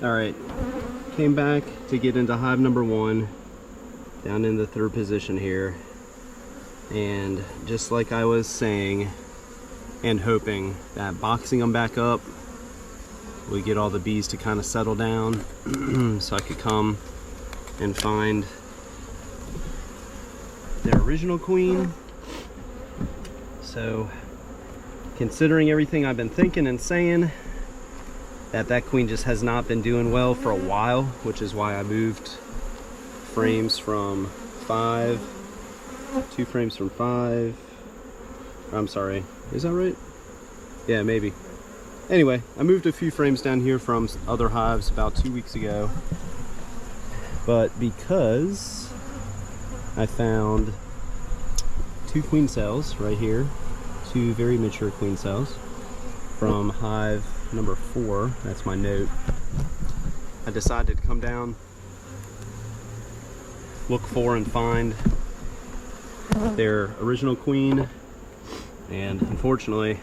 All right, came back to get into hive number 1, down in the 3rd position here. And just like I was saying and hoping, that boxing them back up, we get all the bees to kind of settle down so I could come and find their original queen. So considering everything I've been thinking and saying, that queen just has not been doing well for a while, which is why I moved frames from 5, 2 frames from 5. I'm sorry, is that right? Yeah, maybe. Anyway, I moved a few frames down here from other hives about 2 weeks ago. But because I found 2 queen cells right here, 2 very mature queen cells from hive number 4, that's my note, I decided to come down, look for and find their original queen. And unfortunately,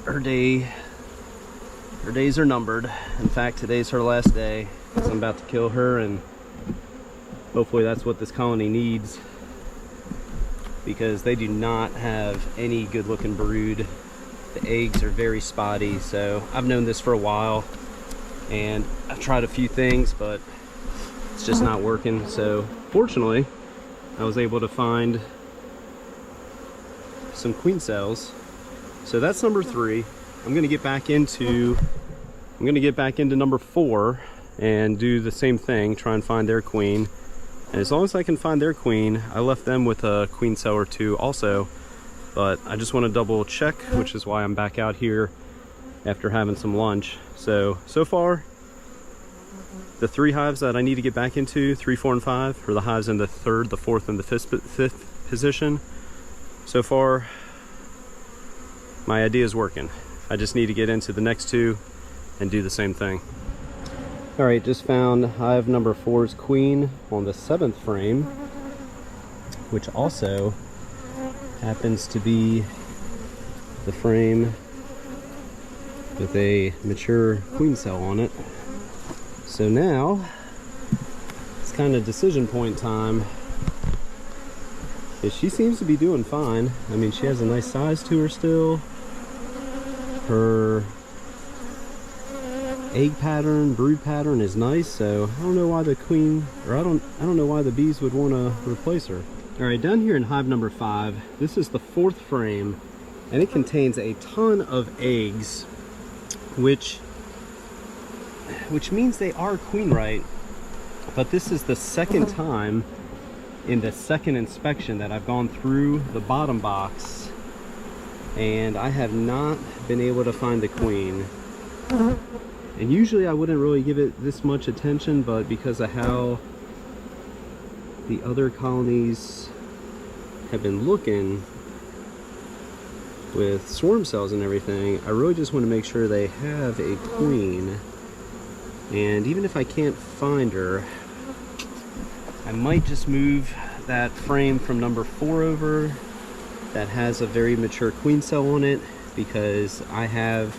her days are numbered. In fact, today's her last day, because I'm about to kill her, and hopefully that's what this colony needs, because they do not have any good looking brood. The eggs are very spotty. So I've known this for a while, and I've tried a few things, but it's just not working. So fortunately, I was able to find some queen cells. So that's number 3. I'm gonna get back into number 4 and do the same thing, try and find their queen. And as long as I can find their queen, I left them with a queen cell or 2 also, but I just want to double check, which is why I'm back out here after having some lunch. So far, the 3 hives that I need to get back into, 3, 4, and 5, are the hives in the 3rd, the 4th, and the 5th position. So far, my idea is working. I just need to get into the next 2 and do the same thing. All right, just found hive number 4's queen on the 7th frame, which also happens to be the frame with a mature queen cell on it. So now it's kind of decision point time. She seems to be doing fine. I mean, she has a nice size to her still. Her egg pattern, brood pattern is nice, so I don't know why the queen, or I don't know why the bees would want to replace her. All right, down here in hive number 5, this is the 4th frame, and it contains a ton of eggs, which means they are queen right. But this is the 2nd time in the 2nd inspection that I've gone through the bottom box, and I have not been able to find the queen. And usually I wouldn't really give it this much attention, but because of how the other colonies have been looking with swarm cells and everything, I really just want to make sure they have a queen. And even if I can't find her, I might just move that frame from number 4 over that has a very mature queen cell on it, because I have,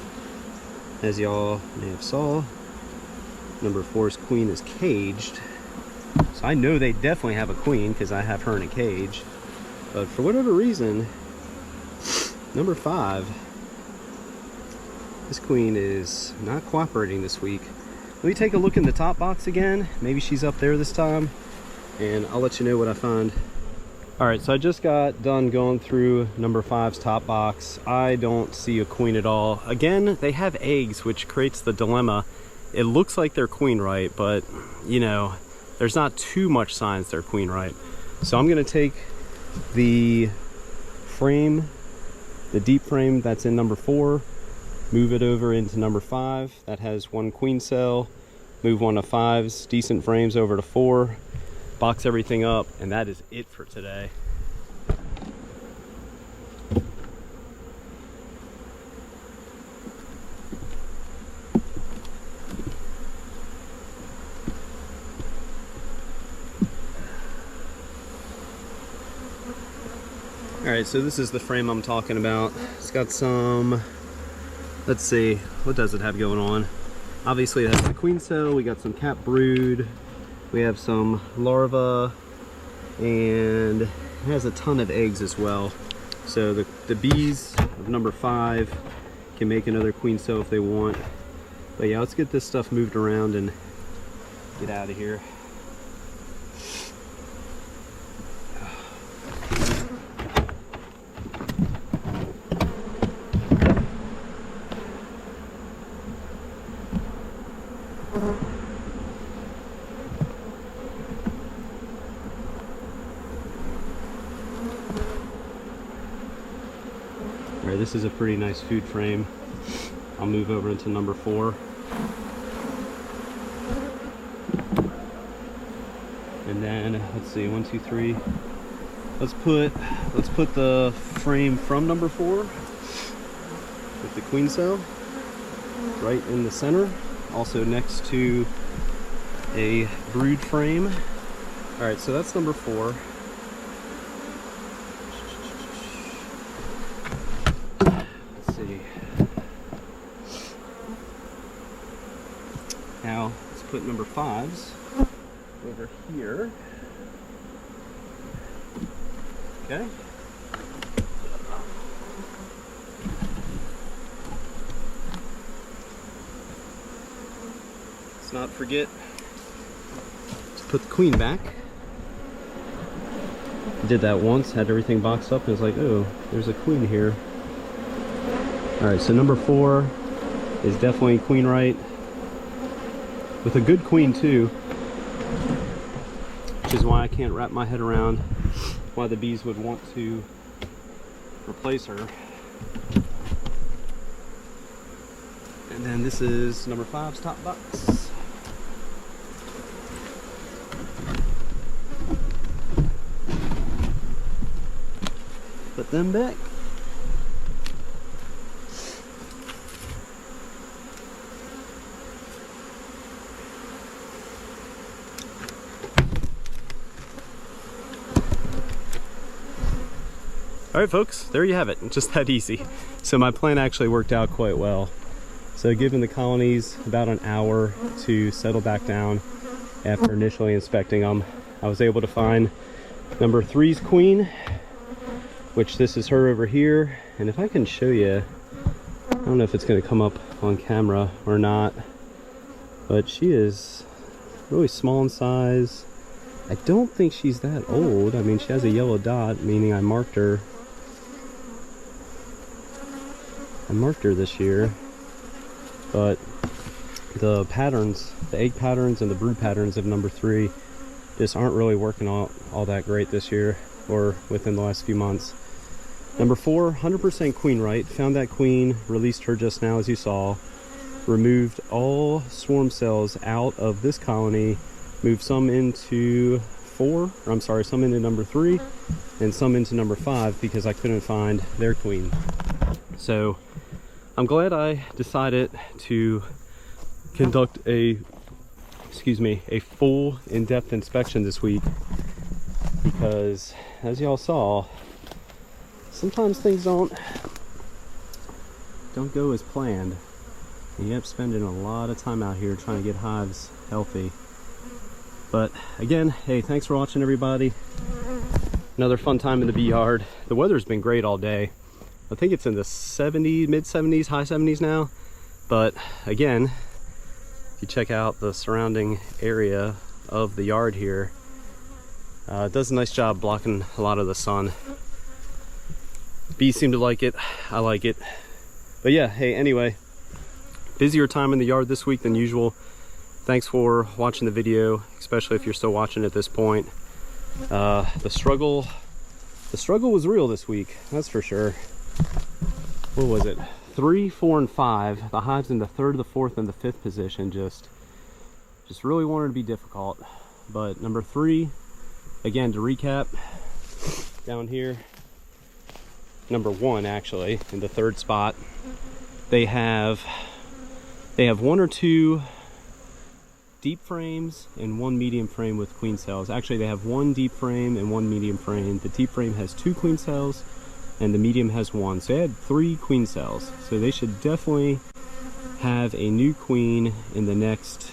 as y'all may have saw, number 4's queen is caged. So I know they definitely have a queen because I have her in a cage. But for whatever reason, number 5, this queen is not cooperating this week. Let me take a look in the top box again. Maybe she's up there this time, and I'll let you know what I find. All right, so I just got done going through number 5's top box. I don't see a queen at all. Again, they have eggs, which creates the dilemma. It looks like they're queen right, but you know, there's not too much signs they're queen right. So I'm gonna take the frame, the deep frame that's in number 4, move it over into number 5 that has 1 queen cell, move one of 5's decent frames over to 4, box everything up, and that is it for today. All right, so this is the frame I'm talking about. It's got some, let's see, what does it have going on? Obviously that's the queen cell. We got some cap brood. We have some larvae, and it has a ton of eggs as well. So the bees of number 5 can make another queen cell if they want. But yeah, let's get this stuff moved around and get out of here. All right, this is a pretty nice food frame. I'll move over into number 4. And then let's see, 1, 2, 3. Let's put the frame from number 4 with the queen cell right in the center, also next to a brood frame. All right, so that's number 4. Let's see. Now let's put number 5s over here. Okay. Let's not forget to put the queen back. Did that once, had everything boxed up, and it's like, oh, there's a queen here. Alright, so number 4 is definitely queen right. With a good queen too. Which is why I can't wrap my head around why the bees would want to replace her. And then this is number 5's top box. Put them back. Alright folks, there you have it, just that easy. So my plan actually worked out quite well. So giving the colonies about an hour to settle back down after initially inspecting them, I was able to find number 3's queen, which this is her over here. And if I can show you, I don't know if it's going to come up on camera or not, but she is really small in size. I don't think she's that old. I mean, she has a yellow dot, meaning I marked her this year, but the patterns, the egg patterns and the brood patterns of number 3 just aren't really working all that great this year, or within the last few months. Number 4, 100% queen right. Found that queen, released her just now as you saw, removed all swarm cells out of this colony, moved some into some into number 3 and some into number 5 because I couldn't find their queen. So I'm glad I decided to conduct a full in-depth inspection this week, because as y'all saw, sometimes things don't go as planned. You end up spending a lot of time out here trying to get hives healthy. But again, hey, thanks for watching everybody. Another fun time in the bee yard. The weather's been great all day. I think it's in the 70s, mid 70s, high 70s now. But again, if you check out the surrounding area of the yard here, it does a nice job blocking a lot of the sun. Bees seem to like it. I like it. But yeah, hey, anyway, busier time in the yard this week than usual. Thanks for watching the video, especially if you're still watching at this point. The struggle was real this week, that's for sure. What was it? 3, 4, and 5. The hives in the 3rd, the 4th, and the 5th position just really wanted to be difficult. But number 3, again, to recap, down here, number 1 actually, in the 3rd spot, they have 1 or 2 deep frames and 1 medium frame with queen cells. Actually, they have 1 deep frame and 1 medium frame. The deep frame has 2 queen cells and the medium has 1. So they had 3 queen cells. So they should definitely have a new queen in the next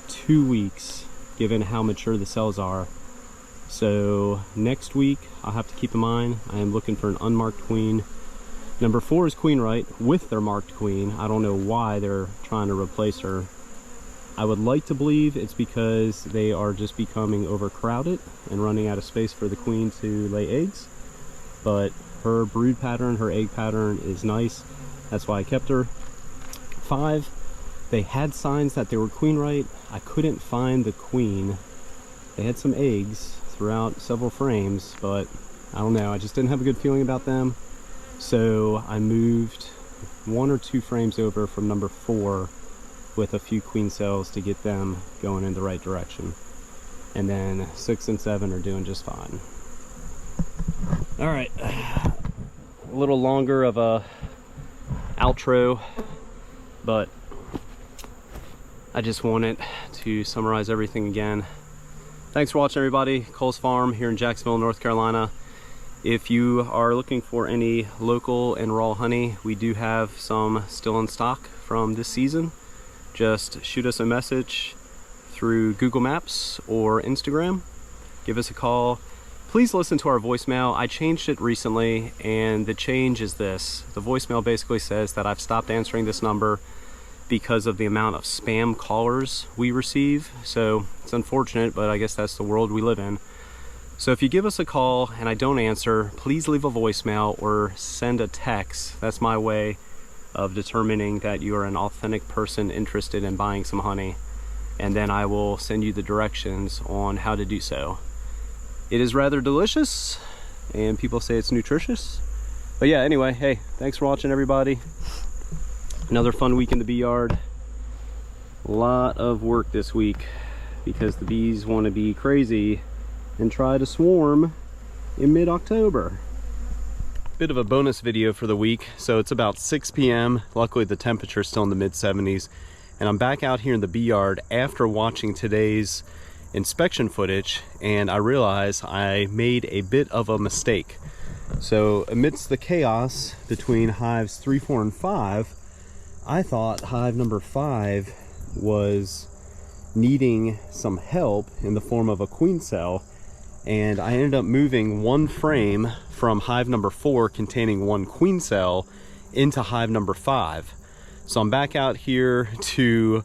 2 weeks, given how mature the cells are. So next week, I'll have to keep in mind, I am looking for an unmarked queen. Number 4 is queen right with their marked queen. I don't know why they're trying to replace her. I would like to believe it's because they are just becoming overcrowded and running out of space for the queen to lay eggs. But her brood pattern, her egg pattern is nice. That's why I kept her. 5, they had signs that they were queen right. I couldn't find the queen. They had some eggs throughout several frames, but I don't know, I just didn't have a good feeling about them. So I moved 1 or 2 frames over from number 4 with a few queen cells to get them going in the right direction. And then 6 and 7 are doing just fine. All right, a little longer of a outro, but I just wanted to summarize everything again. Thanks for watching, everybody. Cole's Farm here in Jacksonville, North Carolina. If you are looking for any local and raw honey, we do have some still in stock from this season. Just shoot us a message through Google Maps or Instagram. Give us a call. Please listen to our voicemail. I changed it recently, and the change is this. The voicemail basically says that I've stopped answering this number because of the amount of spam callers we receive. So it's unfortunate, but I guess that's the world we live in. So if you give us a call and I don't answer, please leave a voicemail or send a text. That's my way of determining that you are an authentic person interested in buying some honey. And then I will send you the directions on how to do so. It is rather delicious, and people say it's nutritious. But yeah, anyway, hey, thanks for watching, everybody. Another fun week in the bee yard. A lot of work this week because the bees want to be crazy and try to swarm in mid-October. Bit of a bonus video for the week. So it's about 6 p.m. Luckily the temperature is still in the mid-70s, and I'm back out here in the bee yard after watching today's inspection footage, and I realize I made a bit of a mistake. So amidst the chaos between hives 3, 4, and 5, I thought hive number 5 was needing some help in the form of a queen cell, and I ended up moving 1 frame from hive number 4 containing 1 queen cell into hive number 5. So I'm back out here to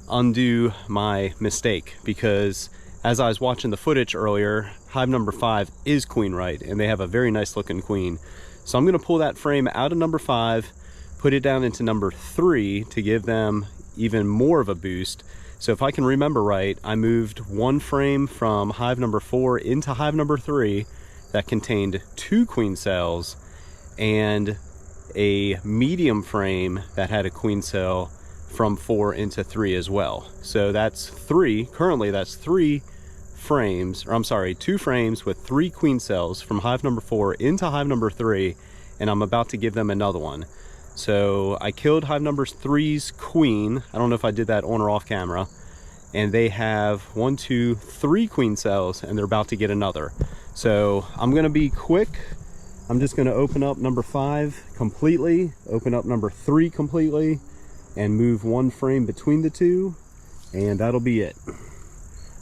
undo my mistake, because as I was watching the footage earlier, hive number 5 is queen right, and they have a very nice looking queen. So I'm going to pull that frame out of number 5, put it down into number 3 to give them even more of a boost. So if I can remember right, I moved 1 frame from hive number 4 into hive number 3 that contained 2 queen cells, and a medium frame that had a queen cell from 4 into 3 as well. So that's 3, currently that's 3 frames, or I'm sorry, 2 frames with 3 queen cells from hive number 4 into hive number 3, and I'm about to give them another one. So I killed hive number 3's queen. I don't know if I did that on or off camera. And they have 1, 2, 3 queen cells, and they're about to get another. So I'm gonna be quick. I'm just gonna open up number 5 completely, open up number 3 completely, and move 1 frame between the 2, and that'll be it.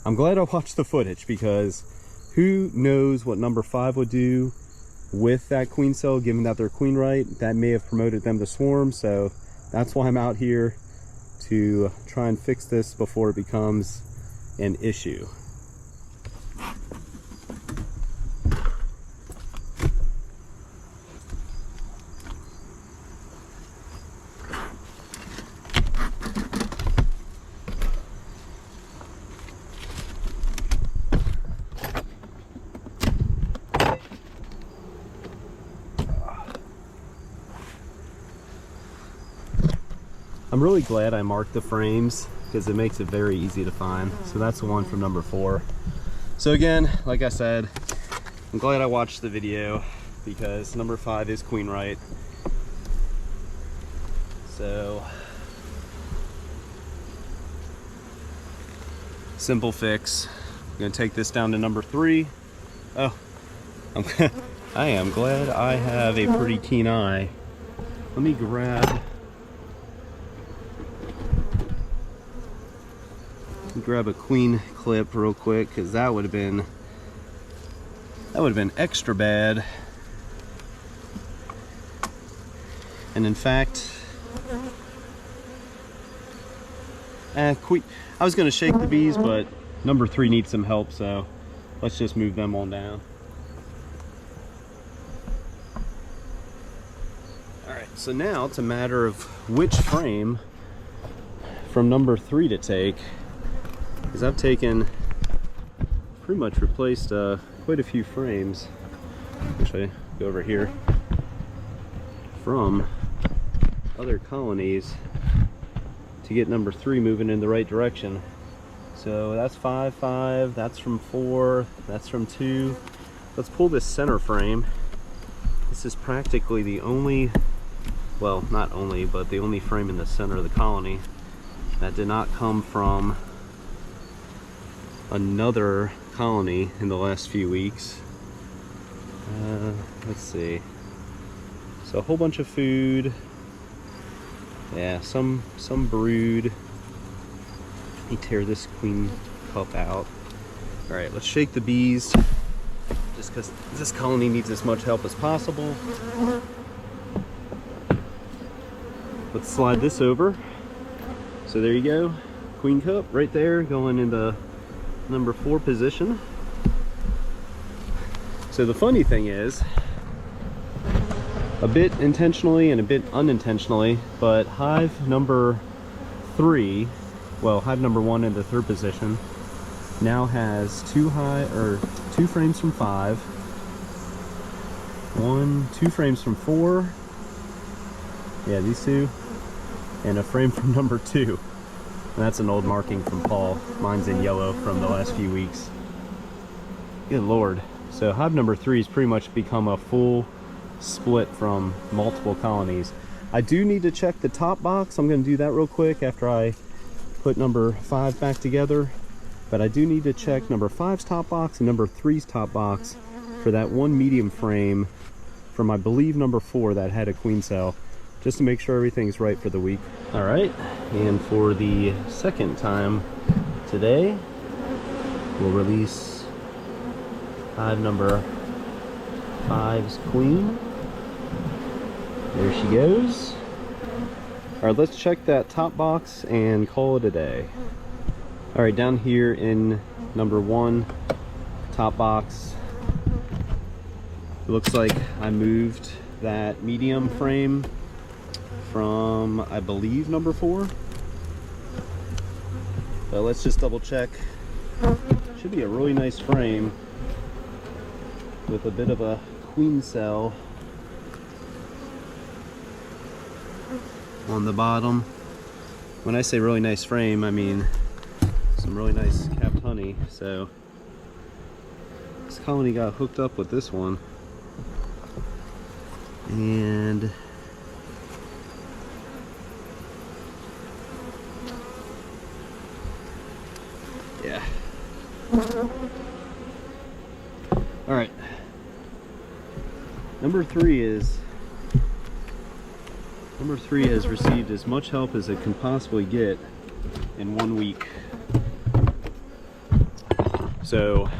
I'm glad I watched the footage, because who knows what number 5 would do with that queen cell, given that they're queen right. That may have promoted them to swarm, so that's why I'm out here, to try and fix this before it becomes an issue. I'm really glad I marked the frames, because it makes it very easy to find. So that's the one from number 4. So again, like I said, I'm glad I watched the video, because number 5 is queen right. So simple fix. I'm gonna take this down to number 3. Oh, I am glad I have a pretty keen eye. Let me grab grab a queen clip real quick, because that would have been extra bad. And in fact, I was going to shake the bees, but number 3 needs some help, so let's just move them on down. Alright, so now it's a matter of which frame from number 3 to take, because I've pretty much replaced quite a few frames. Actually, go over here, from other colonies to get number 3 moving in the right direction. So that's 5, that's from 4, that's from 2. Let's pull this center frame. This is practically the only, well, not only, but the only frame in the center of the colony that did not come from another colony in the last few weeks. Let's see. So a whole bunch of food. Yeah, some brood. Let me tear this queen cup out. All right, let's shake the bees, just because this colony needs as much help as possible. Let's slide this over. So there you go, queen cup right there, going in the number 4 position. So the funny thing is, a bit intentionally and a bit unintentionally, but hive number 3, well, hive number 1 in the 3rd position, now has 2 frames from 5, 2 frames from 4, yeah, these 2, and a frame from number 2. And that's an old marking from Paul. Mine's in yellow from the last few weeks. Good Lord. So hive number 3 has pretty much become a full split from multiple colonies. I do need to check the top box. I'm going to do that real quick after I put number 5 back together. But I do need to check number 5's top box and number 3's top box for that one medium frame from, I believe, number 4 that had a queen cell, just to make sure everything's right for the week. All right, and for the 2nd time today, we'll release hive number 5's queen. There she goes. All right, let's check that top box and call it a day. All right, down here in number 1 top box, it looks like I moved that medium frame from, I believe, number 4. But let's just double check. Should be a really nice frame with a bit of a queen cell on the bottom. When I say really nice frame, I mean some really nice capped honey. So this colony got hooked up with this one, and yeah. All right. Number 3 has received as much help as it can possibly get in 1 week. So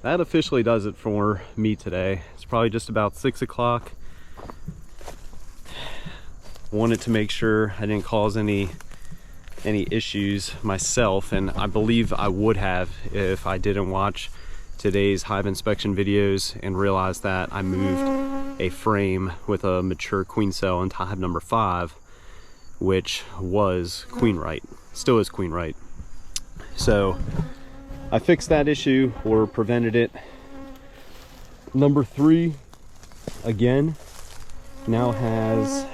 that officially does it for me today. It's probably just about 6 o'clock. Wanted to make sure I didn't cause any issues myself, and I believe I would have if I didn't watch today's hive inspection videos and realized that I moved a frame with a mature queen cell into hive number 5, which was queen right, still is queen right. So I fixed that issue, or prevented it. Number 3 again now has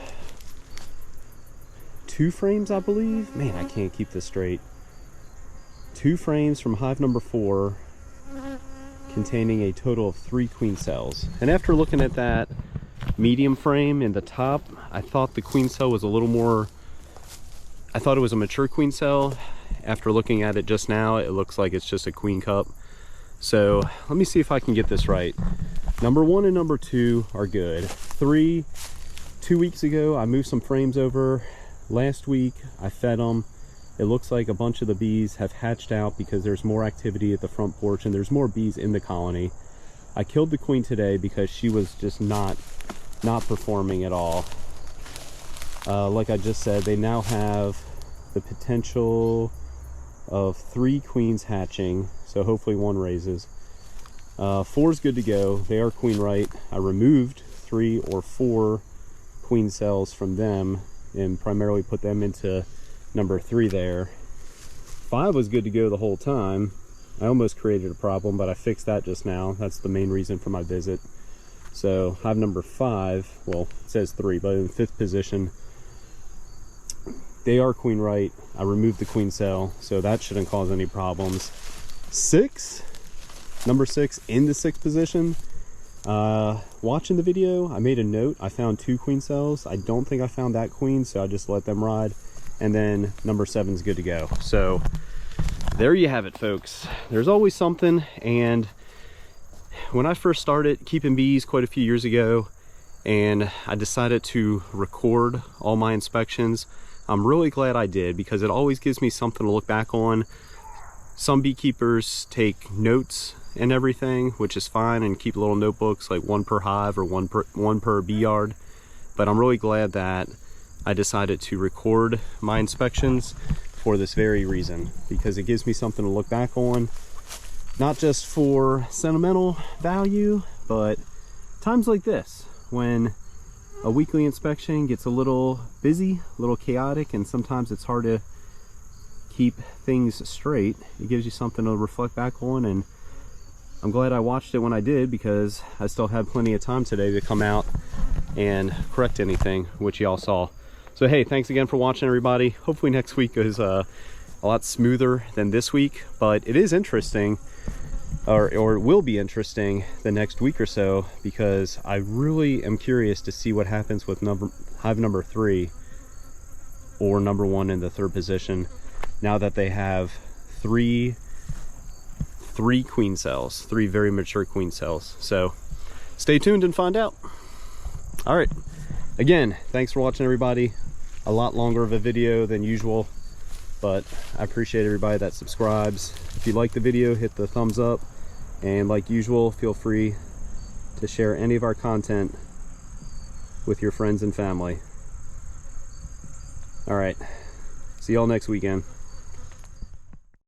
2 frames, I believe. Man, I can't keep this straight. 2 frames from hive number 4 containing a total of 3 queen cells. And after looking at that medium frame in the top, I thought the queen cell was a little more, I thought it was a mature queen cell. After looking at it just now, it looks like it's just a queen cup. So let me see if I can get this right. Number 1 and number 2 are good. 3, 2 weeks ago, I moved some frames over. Last week, I fed them. It looks like a bunch of the bees have hatched out because there's more activity at the front porch and there's more bees in the colony. I killed the queen today because she was just not performing at all. Like I just said, they now have the potential of 3 queens hatching, so hopefully 1 raises. 4 is good to go. They are queen right. I removed 3 or 4 queen cells from them and primarily put them into number 3 there. 5 was good to go the whole time. I almost created a problem, but I fixed that just now. That's the main reason for my visit. So hive number 5, well, it says 3, but in 5th position, they are queen right. I removed the queen cell, so that shouldn't cause any problems. 6, number 6 in the 6th position. Watching the video, I made a note. I found 2 queen cells. I don't think I found that queen, so I just let them ride. And then number 7 is good to go. So there you have it, folks. There's always something. And when I first started keeping bees quite a few years ago, and I decided to record all my inspections, I'm really glad I did, because it always gives me something to look back on. Some beekeepers take notes and everything, which is fine, and keep little notebooks, like 1 per hive or one per bee yard. But I'm really glad that I decided to record my inspections for this very reason, because it gives me something to look back on, not just for sentimental value, but times like this when a weekly inspection gets a little busy, a little chaotic, and sometimes it's hard to keep things straight. It gives you something to reflect back on, and I'm glad I watched it when I did, because I still had plenty of time today to come out and correct anything, which y'all saw. So hey, thanks again for watching, everybody. Hopefully next week is a lot smoother than this week, but it is interesting, or it will be interesting the next week or so, because I really am curious to see what happens with hive number 3 or number 1 in the 3rd position, now that they have 3 queen cells, 3 very mature queen cells. So stay tuned and find out. All right, again, thanks for watching, everybody. A lot longer of a video than usual, but I appreciate everybody that subscribes. If you like the video, hit the thumbs up, and like usual, feel free to share any of our content with your friends and family. All right, see y'all next weekend.